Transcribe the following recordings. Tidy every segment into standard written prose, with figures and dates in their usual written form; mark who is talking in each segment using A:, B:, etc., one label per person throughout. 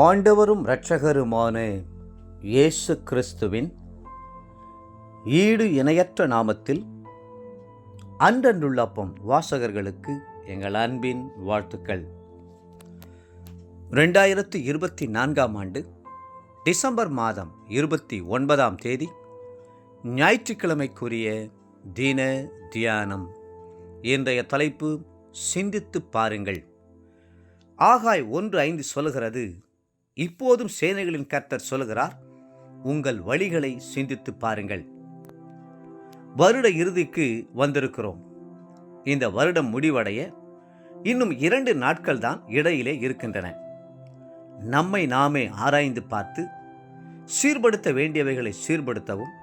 A: ஆண்டவரும் இரட்சகருமான இயேசு கிறிஸ்துவின் ஈடு இணையற்ற நாமத்தில் அன்றன்றுள்ளப்பம் வாசகர்களுக்கு எங்கள் அன்பின் வாழ்த்துக்கள். 2024 ஆண்டு டிசம்பர் மாதம் 29ஆம் தேதி ஞாயிற்றுக்கிழமைக்குரிய தின தியானம். இன்றைய தலைப்பு சிந்தித்து பாருங்கள். ஆகாய் 1:5 சொல்கிறது, இப்போதும் சேனைகளின் கர்த்தர் சொல்கிறார், உங்கள் வழிகளை சிந்தித்து பாருங்கள். வருட இறுதிக்கு வந்திருக்கிறோம். இந்த வருடம் முடிவடைய இன்னும் 2 நாட்கள் தான் இடையிலே இருக்கின்றன. நம்மை நாமே ஆராய்ந்து பார்த்து சீர்படுத்த வேண்டியவைகளை சீர்படுத்தவும்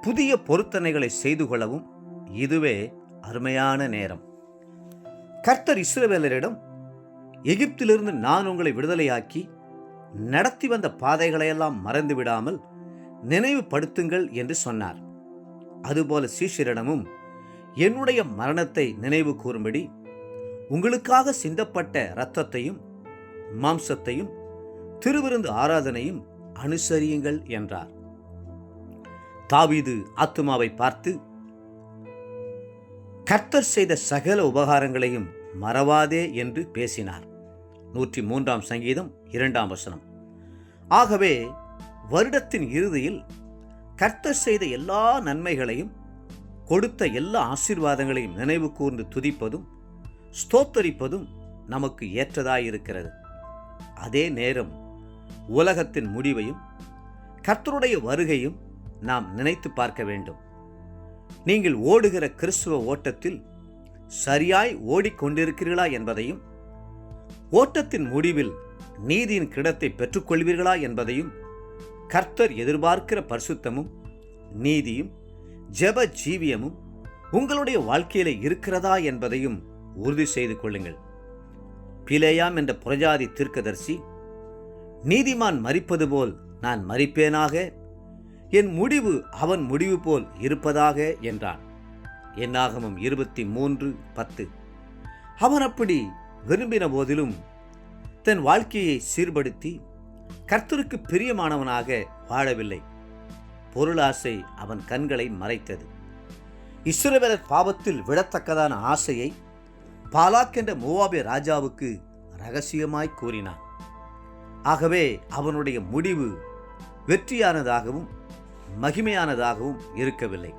A: புதிய பொருத்தனைகளை செய்து கொள்ளவும் இதுவே அருமையான நேரம். கர்த்தர் இஸ்ரவேலரிடம், எகிப்திலிருந்து நான் உங்களை விடுதலையாக்கி நடத்தி வந்த பாதைகளையெல்லாம் மறந்து விடாமல் நினைவுபடுத்துங்கள் என்று சொன்னார். அதுபோல சீஷரிடமும் என்னுடைய மரணத்தை நினைவு கூறும்படி உங்களுக்காக சிந்தப்பட்ட இரத்தத்தையும் மாம்சத்தையும் திருவிருந்து ஆராதனையும் அனுசரியுங்கள் என்றார். தாவீது ஆத்துமாவை பார்த்து, கர்த்தர் செய்த சகல உபகாரங்களையும் மறவாதே என்று பேசினார். 103 சங்கீதம் 2 ஆகவே வருடத்தின் இறுதியில் கர்த்தர் செய்த எல்லா நன்மைகளையும் கொடுத்த எல்லா ஆசீர்வாதங்களையும் நினைவு கூர்ந்து துதிப்பதும் ஸ்தோத்தரிப்பதும் நமக்கு ஏற்றதாயிருக்கிறது. அதே நேரம் உலகத்தின் முடிவையும் கர்த்தருடைய வருகையும் நாம் நினைத்து பார்க்க வேண்டும். நீங்கள் ஓடுகிற கிறிஸ்துவ ஓட்டத்தில் சரியாய் ஓடிக்கொண்டிருக்கிறீர்களா என்பதையும், ஓட்டத்தின் முடிவில் நீதியின் கிடத்தை பெற்றுக்கொள்வீர்களா என்பதையும், கர்த்தர் எதிர்பார்க்கிற பரிசுத்தமும் நீதியும் ஜெப ஜீவியமும் உங்களுடைய வாழ்க்கையிலே இருக்கிறதா என்பதையும் உறுதி செய்து கொள்ளுங்கள். பிலேயாம் என்ற புறஜாதி தீர்க்கதரிசி, நீதிமான் மரிப்பது போல் நான் மரிப்பேனாக, என் முடிவு அவன் முடிவு போல் இருப்பதாக என்றான். என்னாகமம் 23:10. அவன் அப்படி விரும்பின போதிலும் தன் வாழ்க்கையை சீர்படுத்தி கர்த்தருக்கு பிரியமானவனாக வாழவில்லை. பொருளாசை அவன் கண்களை மறைத்தது. இஸ்ரவேலர் பாவத்தில் விடத்தக்கதான ஆசையை பாலாக் என்ற மோவாபிய ராஜாவுக்கு ரகசியமாய் கூறினான். ஆகவே அவனுடைய முடிவு வெற்றியானதாகவும் மகிமையானதாகவும் இருக்கவில்லை.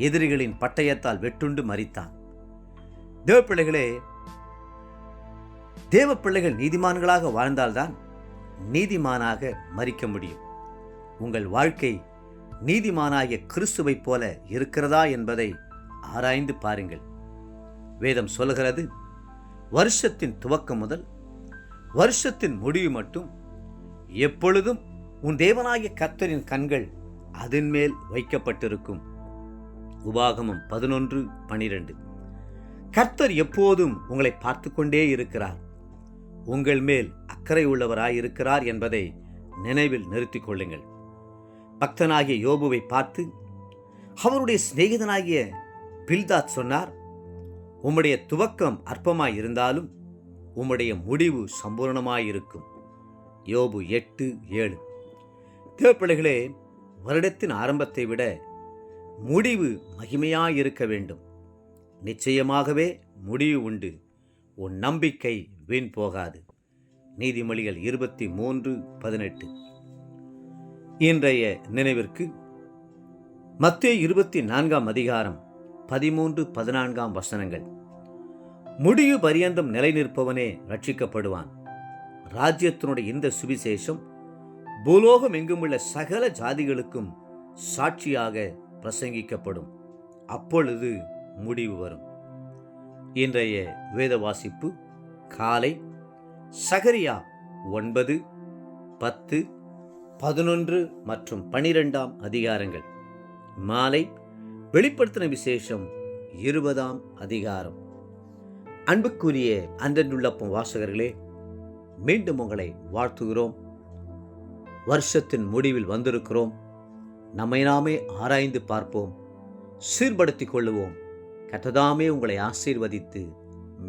A: எதிரிகளின் பட்டயத்தால் வெட்டுண்டு மரித்தான். தேவ பிள்ளைகள் நீதிமான்களாக வாழ்ந்தால்தான் நீதிமானாக மரிக்க முடியும். உங்கள் வாழ்க்கை நீதிமானாகிய கிறிஸ்துவை போல இருக்கிறதா என்பதை ஆராய்ந்து பாருங்கள். வேதம் சொல்கிறது, வருஷத்தின் துவக்கம் முதல் வருஷத்தின் முடிவு மட்டும் எப்பொழுதும் உன் தேவனாகிய கர்த்தரின் கண்கள் அதன் மேல் வைக்கப்பட்டிருக்கும். உபாகமம் 11:12. கர்த்தர் எப்போதும் உங்களை பார்த்து கொண்டே இருக்கிறார், உங்கள் மேல் அக்கறை உள்ளவராயிருக்கிறார் என்பதை நினைவில் நிறுத்திக் கொள்ளுங்கள். பக்தனாகிய யோபுவை பார்த்து அவருடைய சிநேகிதனாகிய பில்தாத் சொன்னார், உம்முடைய துவக்கம் அற்பமாயிருந்தாலும் உம்முடைய முடிவு சம்பூர்ணமாயிருக்கும். யோபு 8:7. தேவப்பிள்ளைகளே, வருடத்தின் ஆரம்பத்தை விட முடிவு மகிமையாயிருக்க வேண்டும். நிச்சயமாகவே முடிவு உண்டு. உன் நம்பிக்கை வீண் போகாது. நீதிமொழிகள் 23:18. இன்றைய நினைவிற்கு மத்தேயு 24 13-14 முடிவு பரியந்தம் நிலை நிற்பவனே ரட்சிக்கப்படுவான். ராஜ்யத்தினுடைய இந்த சுவிசேஷம் பூலோகம் எங்குமுள்ள சகல ஜாதிகளுக்கும் சாட்சியாக பிரசங்கிக்கப்படும். அப்பொழுது முடிவு வரும். இன்றைய வேத வாசிப்பு காலை சகரியா 9, 10, 11 மற்றும் 12 அதிகாரங்கள். மாலை வெளிப்படுத்தின விசேஷம் 20 அன்புக்குரிய அன்றன்றுள்ளப்பம் வாசகர்களே, மீண்டும் உங்களை வாழ்த்துகிறோம். வருஷத்தின் முடிவில் வந்திருக்கிறோம். நம்மை நாமே ஆராய்ந்து பார்ப்போம், சீர்படுத்திக் கொள்ளுவோம். கர்த்தர் தாமே உங்களை ஆசீர்வதித்து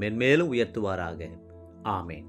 A: மென்மேலும் உயர்த்துவாராக. ஆமென்.